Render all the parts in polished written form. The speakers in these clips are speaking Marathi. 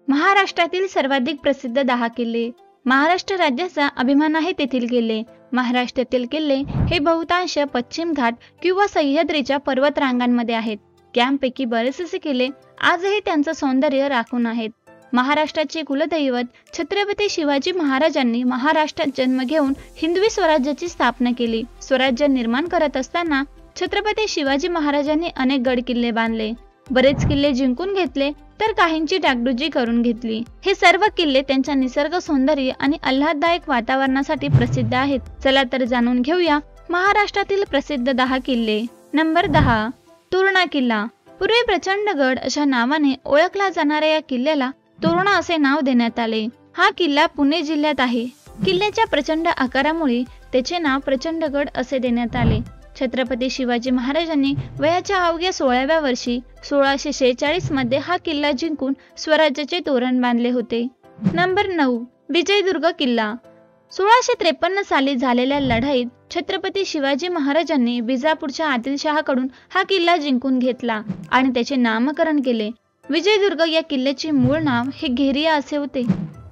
महाराष्ट्रातील सर्वाधिक प्रसिद्ध 10 किल्ले. महाराष्ट्र राज्याचा अभिमान आहे तेथील किल्ले. महाराष्ट्रातील किल्ले हे बहुतांश पश्चिम घाट किंवा सह्याद्रीच्या पर्वतरांगांमध्ये आहेत. यांपैकी बरेचसे किल्ले आजही त्यांचं सौंदर्य राखून आहेत. महाराष्ट्राचे कुलदैवत छत्रपती शिवाजी महाराजांनी महाराष्ट्रात जन्म घेऊन हिंदवी स्वराज्याची स्थापना केली. स्वराज्य निर्माण करत असताना छत्रपती शिवाजी महाराजांनी अनेक गड किल्ले बांधले, बरेच किल्ले जिंकून घेतले तर काहींची डागडुजी करून घेतली. हे सर्व किल्ले त्यांच्या निसर्ग सौंदर्य आणि आल्हाददायक वातावरणासाठी प्रसिद्ध आहेत. चला तर जाणून घेऊया महाराष्ट्रातील प्रसिद्ध 10 किल्ले. नंबर 10, तोरणा किल्ला. पूर्वी प्रचंडगड अशा नावाने ओळखला जाणाऱ्या या किल्ल्याला तोरणा असे नाव देण्यात आले. हा किल्ला पुणे जिल्ह्यात आहे. किल्ल्याच्या प्रचंड आकारामुळे त्याचे नाव प्रचंडगड असे देण्यात आले. छत्रपती शिवाजी महाराजांनी वयाच्या अवघ्या 16व्या वर्षी 1646 मध्ये हा किल्ला जिंकून स्वराज्याचे तोरण बांधले होते. नंबर 9, विजयदुर्ग किल्ला. 1653 साली झालेल्या लढाईत छत्रपती शिवाजी महाराजांनी विजापूरच्या आदिलशहाकडून हा किल्ला जिंकून घेतला आणि त्याचे नामकरण केले. विजयदुर्ग या किल्ल्याचे मूळ नाव हे घेरिया असे होते.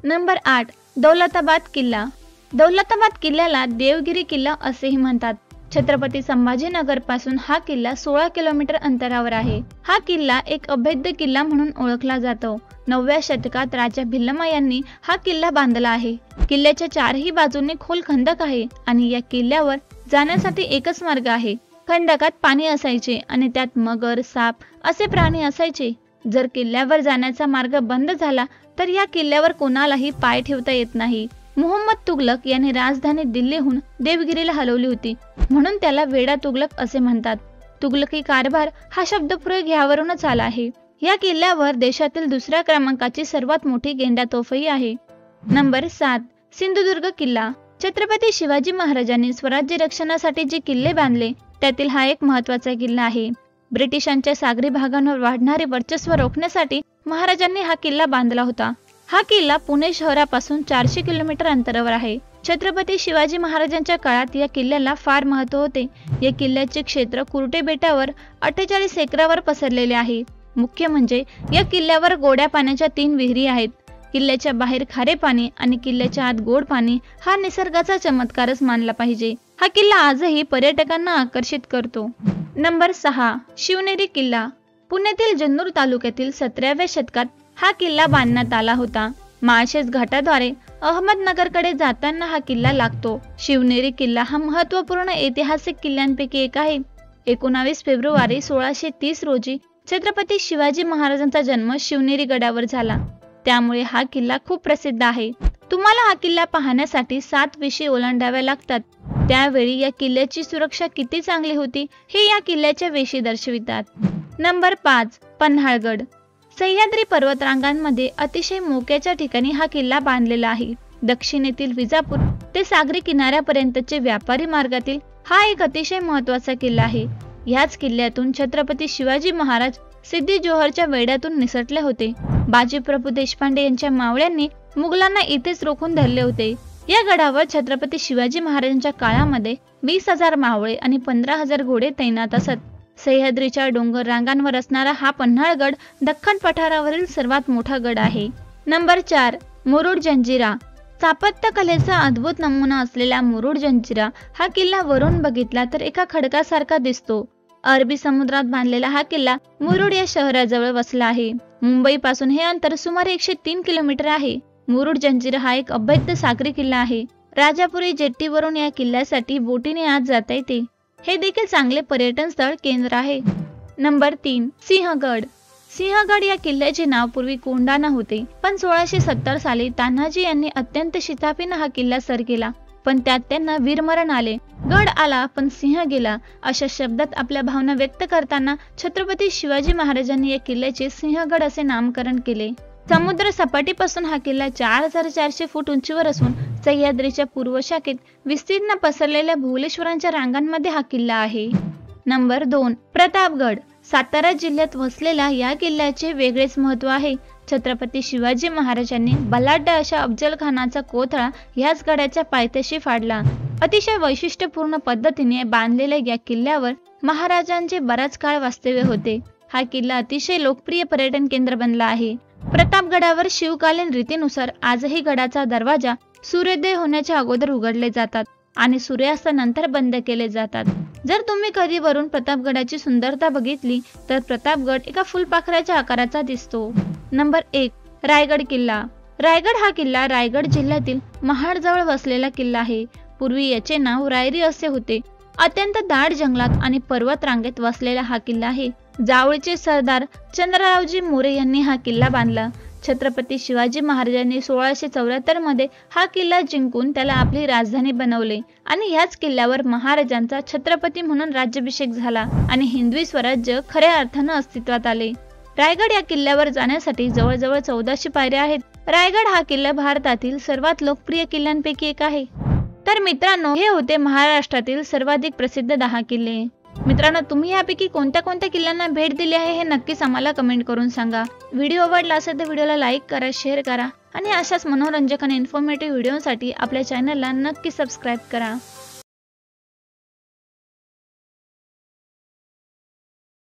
नंबर 8, दौलताबाद किल्ला. दौलताबाद किल्ल्याला देवगिरी किल्ला असेही म्हणतात. छत्रपती संभाजीनगर पासून हा किल्ला 16 किलोमीटर अंतरावर आहे. हा किल्ला एक अभेद्य किल्ला म्हणून ओळखला जातो. 9व्या शतकात राजा भिल्लमा यांनी हा किल्ला बांधला आहे. किल्ल्याच्या चारही बाजूंनी खोल खंदक आहे आणि या किल्ल्यावर जाण्यासाठी एकच मार्ग आहे. खंडकात पाणी असायचे आणि त्यात मगर, साप असे प्राणी असायचे. जर किल्ल्यावर जाण्याचा मार्ग बंद झाला तर या किल्ल्यावर कोणालाही पाय ठेवता येत नाही. मोहम्मद तुगलक याने राजधानी दिल्लीहून देवगिरीला हलवली होती, म्हणून त्याला वेडा तुगलक असे म्हणतात. तुगलकी कारभार हा शब्द पुढे यावरूनच आला आहे. या किल्ल्यावर देशातील 2ऱ्या क्रमांकाची सर्वात मोठी गेंडा तोफही आहे. नंबर 7, सिंधुदुर्ग किल्ला. छत्रपती शिवाजी महाराजांनी स्वराज्य रक्षणासाठी जे किल्ले बांधले त्यातील हा एक महत्त्वाचा किल्ला आहे. ब्रिटिशांच्या सागरी भागांवर वाढणारे वर्चस्व रोखण्यासाठी महाराजांनी हा किल्ला बांधला होता. हा किल्ला पुणे शहरापासून 400 किलोमीटर अंतरावर आहे. छत्रपती शिवाजी महाराजांच्या काळात या किल्ल्याला फार महत्त्व होते. या किल्ल्याचे क्षेत्र कुर्टे बेटावर 48 एकरावर पसरलेले आहे. मुख्य म्हणजे या किल्ल्यावर गोड्या पाण्याच्या 3 विहिरी आहेत. किल्ल्याच्या बाहेर खारे पाणी आणि किल्ल्याच्या आत गोड पाणी हा निसर्गाचा चमत्कारच मानला पाहिजे. हा किल्ला आजही पर्यटकांना आकर्षित करतो. नंबर 6, शिवनेरी किल्ला. पुण्यातील जुन्नर तालुक्यातील 17व्या शतकात हा किल्ला बांधण्यात आला होता. माळशेज घाटाद्वारे अहमदनगरकडे जाताना हा किल्ला लागतो. शिवनेरी किल्ला हा महत्त्वपूर्ण ऐतिहासिक किल्ल्यांपैकी एक आहे. 19 फेब्रुवारी 1630 रोजी छत्रपती शिवाजी महाराजांचा जन्म शिवनेरी गडावर झाला. त्यामुळे हा किल्ला खूप प्रसिद्ध आहे. तुम्हाला हा किल्ला पाहण्यासाठी 7 विशी ओलांडाव्या लागतात. त्यावेळी या किल्ल्याची सुरक्षा किती चांगली होती हे या किल्ल्याच्या वेशी दर्शवितात. नंबर 5, पन्हाळगड. सह्याद्री पर्वतरांगांमध्ये अतिशय मोक्याच्या ठिकाणी हा किल्ला बांधलेला आहे. दक्षिणेतील विजापूर ते सागरी किनाऱ्यापर्यंतचे व्यापारी मार्गातील हा एक अतिशय महत्त्वाचा किल्ला आहे. याच किल्ल्यातून छत्रपती शिवाजी महाराज सिद्दी जोहरच्या वेढ्यातून निसटले होते. बाजीप्रभू देशपांडे यांच्या मावळ्यांनी मुघलांना इथेच रोखून धरले होते. या गडावर छत्रपती शिवाजी महाराजांच्या काळामध्ये 20,000 मावळे आणि 15,000 घोडे तैनात असत. सह्याद्रीच्या डोंगर रांगांवर असणारा हा पन्हाळगड दख्खन पठारावरील सर्वात मोठा गड आहे. नंबर 4, मुरुड जंजिरा. स्थापत्य कलेचा अद्भुत नमुना असलेला मुरुड जंजिरा हा किल्ला वरून बघितला तर एका खडकासारखा दिसतो. अरबी समुद्रात बांधलेला हा किल्ला मुरुड या शहराजवळ वसला आहे. मुंबई पासून हे अंतर सुमारे 103 किलोमीटर आहे. मुरुड जंजिरा हा एक अभेद्य सागरी किल्ला आहे. राजापुरी जेट्टीवरून या किल्ल्यासाठी बोटीने आत जाता येते. हे देखील चांगले पर्यटन स्थळ केंद्र आहे. नंबर 3, सिंहगड. सिंहगड या किल्ल्याचे नाव पूर्वी कोंढाणा होते, पण 1670 साली तान्हाजी यांनी अत्यंत शिताफीने हा किल्ला सर केला, पण त्यात त्यांना वीरमरण आले. गड आला पण सिंह गेला अशा शब्दात आपल्या भावना व्यक्त करताना छत्रपती शिवाजी महाराजांनी या किल्ल्याचे सिंहगड असे नामकरण केले. समुद्र सपाटीपासून हा किल्ला 4400 फूट उंचीवर असून सह्याद्रीच्या पूर्व शाखेत विस्तीर्ण पसरलेल्या भुवलेश्वरांच्या रांगांमध्ये हा किल्ला आहे. नंबर 2, प्रतापगड. सातारा जिल्ह्यात वसलेला या किल्ल्याचे वेगळेच महत्त्व आहे. छत्रपती शिवाजी महाराजांनी बलाढ्य अशा अफजल खानाचा कोथळा याच गडाच्या पायथ्याशी फाडला. अतिशय वैशिष्ट्यपूर्ण पद्धतीने बांधलेल्या या किल्ल्यावर महाराजांचे बराच काळ वास्तव्य होते. हा किल्ला अतिशय लोकप्रिय पर्यटन केंद्र बनला आहे. प्रतापगडावर शिवकालीन रीतीनुसार आजही गडाचा दरवाजा सूर्योदय होण्याच्या अगोदर उघडले जातात आणि सूर्यास्तानंतर बंद केले जातात। जर तुम्ही कधी वरून प्रतापगडाची सुंदरता बघितली तर प्रतापगड एका फुलपाखराच्या आकाराचा दिसतो। नंबर 1, रायगड किल्ला। रायगड हा किल्ला रायगड जिल्ह्यातील महाडजवळ वसलेला किल्ला आहे। पूर्वी याचे नाव रायरी असे होते। अत्यंत दाट जंगलात आणि पर्वत रांगेत वसलेला हा किल्ला आहे। जावळीचे सरदार चंद्ररावजी मोरे यांनी हा किल्ला बांधला। छत्रपती शिवाजी महाराजांनी 1674 मध्ये हा किल्ला जिंकून त्याला आपली राजधानी बनवले आणि ह्याच किल्ल्यावर महाराजांचा छत्रपती म्हणून राज्याभिषेक झाला आणि हिंदवी स्वराज्य खऱ्या अर्थानं अस्तित्वात आले। रायगड या किल्ल्यावर जाण्यासाठी जवळजवळ 1400 पायऱ्या आहेत। रायगड हा किल्ला भारतातील सर्वात लोकप्रिय किल्ल्यांपैकी एक आहे। तर मित्रांनो, हे होते महाराष्ट्रातील सर्वाधिक प्रसिद्ध 10 किल्ले। मित्रांनो, तुम्ही यापैकी कोणत्या कोणत्या किल्ल्यांना भेट दिली आहे हे नक्कीच आम्हाला कमेंट करून सांगा। व्हिडिओ आवडला असेल तर व्हिडिओला लाईक करा, शेअर करा आणि अशाच मनोरंजक आणि इन्फॉर्मेटिव्ह व्हिडिओसाठी आपल्या चॅनलला नक्की सबस्क्राईब करा।